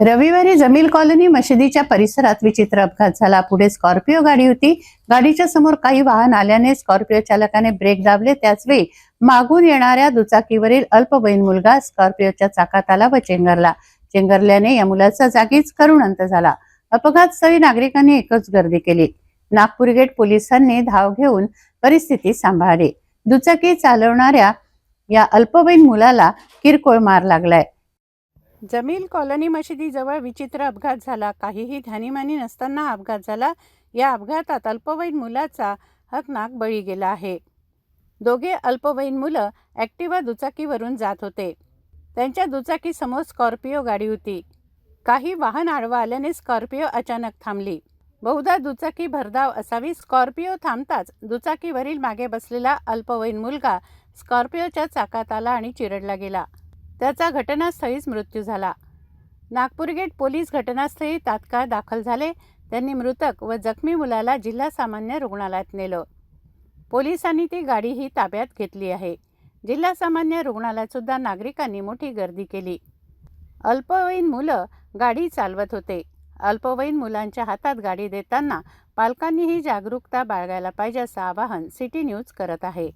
रविवारी जमील कॉलनी मशिदीच्या परिसरात विचित्र अपघात झाला। पुढे स्कॉर्पिओ गाडी होती। गाडीच्या समोर काही वाहन आल्याने स्कॉर्पिओ चालकाने ब्रेक दाबले। त्याचवेळी मागून येणाऱ्या दुचाकीवरील अल्पवयीन मुलगा स्कॉर्पिओच्या चाकात आला व चेंगरल्याने या मुलाचा जागीच करुण अंत झाला। अपघात स्थळी नागरिकांनी एकच गर्दी केली। नागपूर गेट पोलिसांनी धाव घेऊन परिस्थिती सांभाळली। दुचाकी चालवणाऱ्या या अल्पवयीन मुलाला किरकोळ मार लागलाय। जमील कॉलनी मशिदीजवळ विचित्र अपघात झाला। काहीही ध्यानीमानी नसताना अपघात झाला। या अपघातात अल्पवयीन मुलाचा हकनाक बळी गेला आहे। दोघे अल्पवयीन मुलं ॲक्टिवा दुचाकीवरून जात होते। त्यांच्या दुचाकी समोर स्कॉर्पिओ गाडी होती। काही वाहन आडवा आल्याने स्कॉर्पिओ अचानक थांबली। बहुधा दुचाकी भरधाव असावी। स्कॉर्पिओ थांबताच दुचाकीवरील मागे बसलेला अल्पवयीन मुलगा स्कॉर्पिओच्या चाकात आला आणि चिरडला गेला। त्याचा घटनास्थळीच मृत्यू झाला। नागपूर गेट पोलीस घटनास्थळी तात्काळ दाखल झाले। त्यांनी मृतक व जखमी मुलाला जिल्हा सामान्य रुग्णालयात नेलं। पोलिसांनी ती गाडीही ताब्यात घेतली आहे। जिल्हा सामान्य रुग्णालयात सुद्धा नागरिकांनी मोठी गर्दी केली। अल्पवयीन मुलं गाडी चालवत होते। अल्पवयीन मुलांच्या हातात गाडी देताना पालकांनीही जागरूकता बाळगायला पाहिजे असं आवाहन सिटी न्यूज करत आहे।